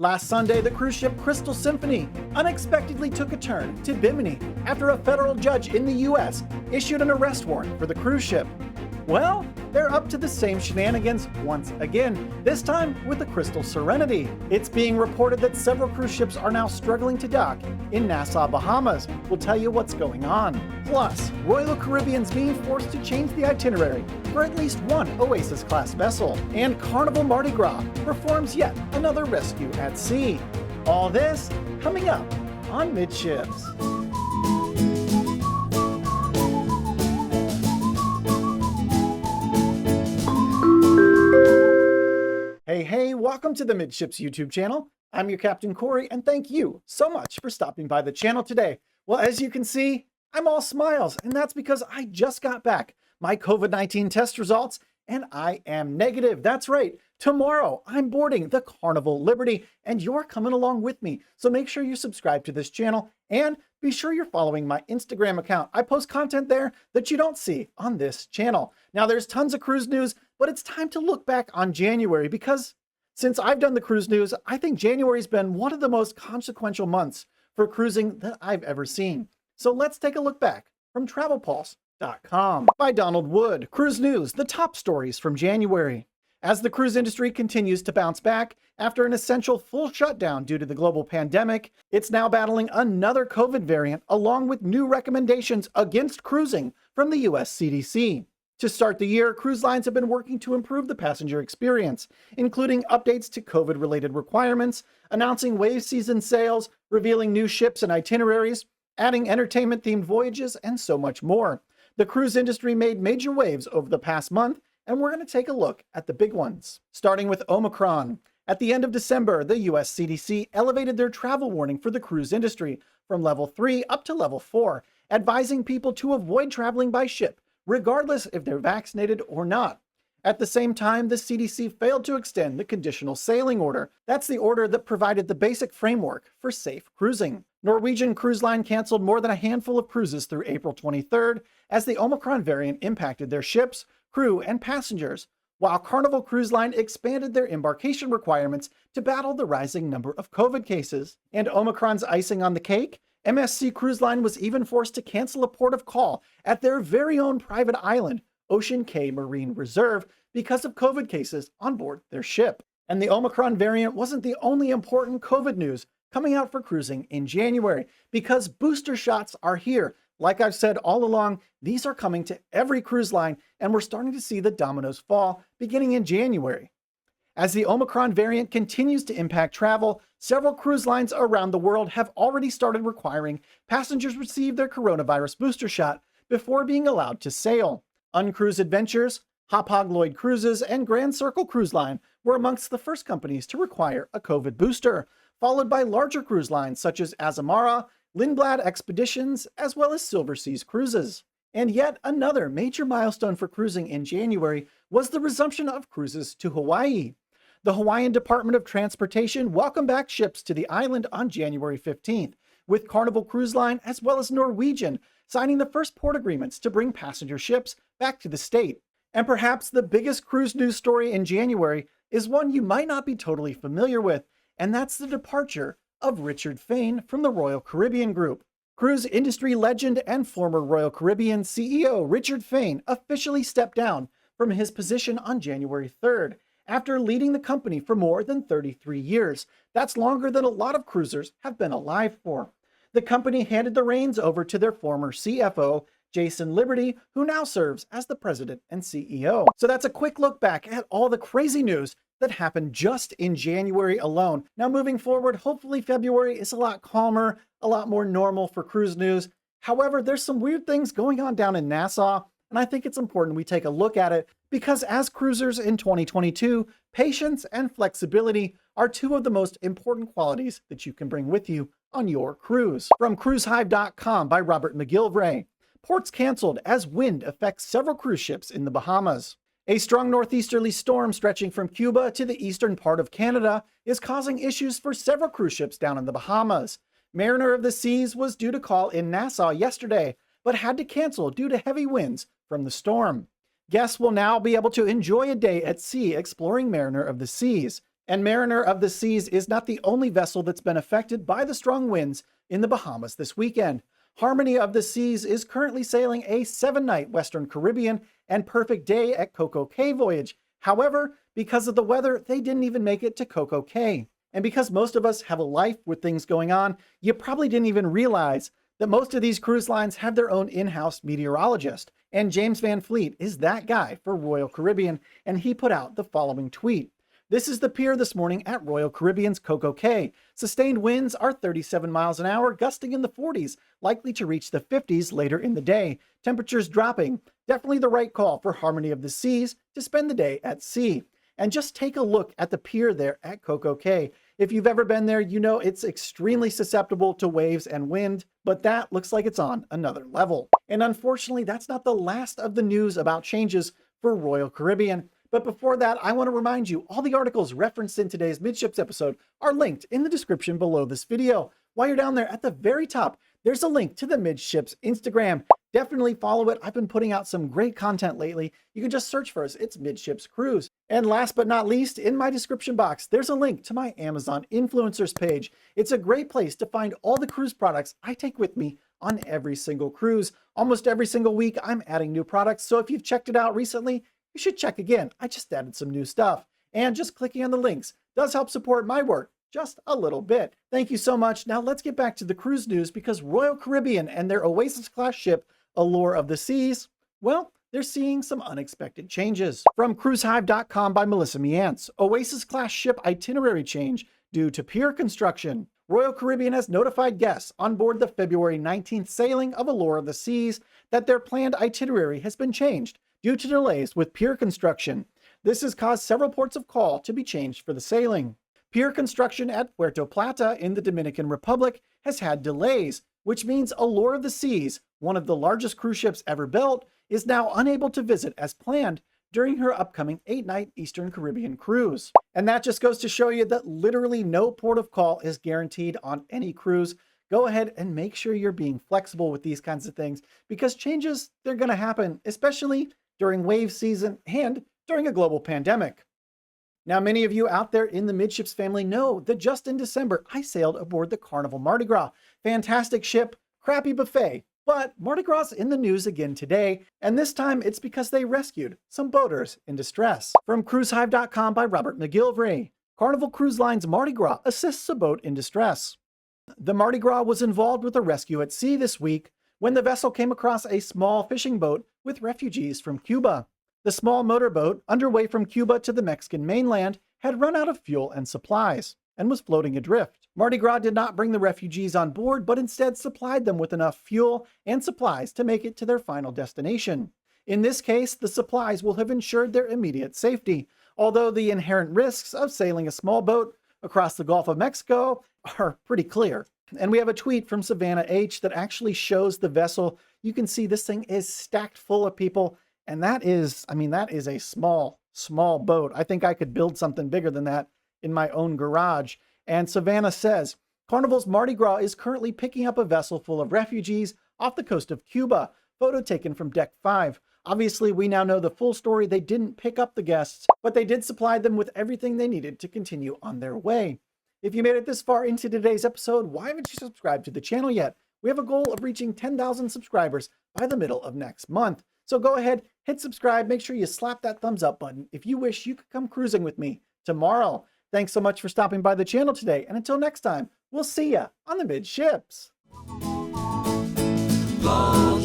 Last Sunday, the cruise ship Crystal Symphony unexpectedly took a turn to Bimini after a federal judge in the U.S. issued an arrest warrant for the cruise ship. Well, they're up to the same shenanigans once again, this time with the Crystal Serenity. It's being reported that several cruise ships are now struggling to dock in Nassau, Bahamas. We'll tell you what's going on. Plus, Royal Caribbean's being forced to change the itinerary for at least one Oasis-Class vessel. And Carnival Mardi Gras performs yet another rescue at sea. All this coming up on Midships. Hey, welcome to the Midships YouTube channel. I'm your Captain Corey, and thank you so much for stopping by the channel today. Well, as you can see, I'm all smiles, and that's because I just got back my COVID-19 test results, and I am negative. That's right. Tomorrow, I'm boarding the Carnival Liberty, and you're coming along with me. So make sure you subscribe to this channel, and be sure you're following my Instagram account. I post content there that you don't see on this channel. Now, there's tons of cruise news, but it's time to look back on January because since I've done the cruise news, I think January's been one of the most consequential months for cruising that I've ever seen. So let's take a look back from TravelPulse.com. By Donald Wood, Cruise News, the top stories from January. As the cruise industry continues to bounce back after an essential full shutdown due to the global pandemic, it's now battling another COVID variant along with new recommendations against cruising from the US CDC. To start the year, cruise lines have been working to improve the passenger experience, including updates to COVID-related requirements, announcing wave season sales, revealing new ships and itineraries, adding entertainment-themed voyages, and so much more. The cruise industry made major waves over the past month, and we're going to take a look at the big ones. Starting with Omicron. At the end of December, the US CDC elevated their travel warning for the cruise industry from level 3 up to level 4, advising people to avoid traveling by ship, regardless if they're vaccinated or not. At the same time, the CDC failed to extend the conditional sailing order. That's the order that provided the basic framework for safe cruising. Norwegian Cruise Line canceled more than a handful of cruises through April 23rd as the Omicron variant impacted their ships, crew, and passengers, while Carnival Cruise Line expanded their embarkation requirements to battle the rising number of COVID cases. And Omicron's icing on the cake? MSC Cruise Line was even forced to cancel a port of call at their very own private island, Ocean Cay Marine Reserve, because of COVID cases on board their ship. And the Omicron variant wasn't the only important COVID news coming out for cruising in January, because booster shots are here. Like I've said all along, these are coming to every cruise line, and we're starting to see the dominoes fall beginning in January. As the Omicron variant continues to impact travel, several cruise lines around the world have already started requiring passengers receive their coronavirus booster shot before being allowed to sail. Uncruise Adventures, Hapag-Lloyd Cruises, and Grand Circle Cruise Line were amongst the first companies to require a COVID booster, followed by larger cruise lines such as Azamara, Lindblad Expeditions, as well as Silver Seas Cruises. And yet another major milestone for cruising in January was the resumption of cruises to Hawaii. The Hawaiian Department of Transportation welcomed back ships to the island on January 15th, with Carnival Cruise Line as well as Norwegian signing the first port agreements to bring passenger ships back to the state. And perhaps the biggest cruise news story in January is one you might not be totally familiar with, and that's the departure of Richard Fain from the Royal Caribbean Group. Cruise industry legend and former Royal Caribbean CEO Richard Fain officially stepped down from his position on January 3rd after leading the company for more than 33 years. That's longer than a lot of cruisers have been alive for. The company handed the reins over to their former CFO, Jason Liberty, who now serves as the president and CEO. So that's a quick look back at all the crazy news that happened just in January alone. Now moving forward, hopefully February is a lot calmer, a lot more normal for cruise news. However, there's some weird things going on down in Nassau, and I think it's important we take a look at it because as cruisers in 2022, patience and flexibility are two of the most important qualities that you can bring with you on your cruise. From cruisehive.com by Robert McGillivray. Ports canceled as wind affects several cruise ships in the Bahamas. A strong northeasterly storm stretching from Cuba to the eastern part of Canada is causing issues for several cruise ships down in the Bahamas. Mariner of the Seas was due to call in Nassau yesterday, but had to cancel due to heavy winds from the storm. Guests will now be able to enjoy a day at sea exploring Mariner of the Seas. And Mariner of the Seas is not the only vessel that's been affected by the strong winds in the Bahamas this weekend. Harmony of the Seas is currently sailing a 7-night Western Caribbean and Perfect Day at Coco Cay voyage. However, because of the weather, they didn't even make it to Coco Cay. And because most of us have a life with things going on, you probably didn't even realize that most of these cruise lines have their own in-house meteorologist. And James Van Fleet is that guy for Royal Caribbean, and he put out the following tweet. This is the Pier this morning at Royal Caribbean's Coco Cay. Sustained winds are 37 miles an hour, gusting in the 40s, likely to reach the 50s later in the day. Temperatures dropping. Definitely the right call for Harmony of the Seas to spend the day at sea. And just take a look at the pier there at Coco Cay. If you've ever been there, you know it's extremely susceptible to waves and wind, but that looks like it's on another level. And unfortunately, that's not the last of the news about changes for Royal Caribbean. But before that, I want to remind you, all the articles referenced in today's Midships episode are linked in the description below this video. While you're down there at the very top, there's a link to the Midships Instagram. Definitely follow it. I've been putting out some great content lately. You can just search for us. It's Midships Cruise. And last but not least, in my description box, there's a link to my Amazon influencers page. It's a great place to find all the cruise products I take with me on every single cruise. Almost every single week, I'm adding new products. So if you've checked it out recently, you should check again. I just added some new stuff. And just clicking on the links does help support my work just a little bit. Thank you so much. Now let's get back to the cruise news, because Royal Caribbean and their Oasis-Class ship, Allure of the Seas, well, they're seeing some unexpected changes. From cruisehive.com by Melissa Mayntz, Oasis-Class ship itinerary change due to pier construction. Royal Caribbean has notified guests on board the February 19th sailing of Allure of the Seas that their planned itinerary has been changed due to delays with pier construction. This has caused several ports of call to be changed for the sailing. Pier construction at Puerto Plata in the Dominican Republic has had delays, which means Allure of the Seas, one of the largest cruise ships ever built, is now unable to visit as planned during her upcoming 8-night Eastern Caribbean cruise. And that just goes to show you that literally no port of call is guaranteed on any cruise. Go ahead and make sure you're being flexible with these kinds of things, because changes, they're going to happen, especially during wave season and during a global pandemic. Now, many of you out there in the Midships family know that just in December, I sailed aboard the Carnival Mardi Gras. Fantastic ship, crappy buffet, but Mardi Gras in the news again today, and this time it's because they rescued some boaters in distress. From cruisehive.com by Robert McGillivray, Carnival Cruise Line's Mardi Gras assists a boat in distress. The Mardi Gras was involved with a rescue at sea this week when the vessel came across a small fishing boat with refugees from Cuba. The small motorboat, underway from Cuba to the Mexican mainland, had run out of fuel and supplies and was floating adrift. Mardi Gras did not bring the refugees on board, but instead supplied them with enough fuel and supplies to make it to their final destination. In this case, the supplies will have ensured their immediate safety, although the inherent risks of sailing a small boat across the Gulf of Mexico are pretty clear. And we have a tweet from Savannah H that actually shows the vessel. You can see this thing is stacked full of people. And that is, that is a small boat. I think I could build something bigger than that in my own garage. And Savannah says, Carnival's Mardi Gras is currently picking up a vessel full of refugees off the coast of Cuba. Photo taken from Deck 5. Obviously, we now know the full story. They didn't pick up the guests, but they did supply them with everything they needed to continue on their way. If you made it this far into today's episode, why haven't you subscribed to the channel yet? We have a goal of reaching 10,000 subscribers by the middle of next month. So go ahead, hit subscribe, make sure you slap that thumbs up button if you wish you could come cruising with me tomorrow. Thanks so much for stopping by the channel today, and until next time, we'll see ya on the Midships. La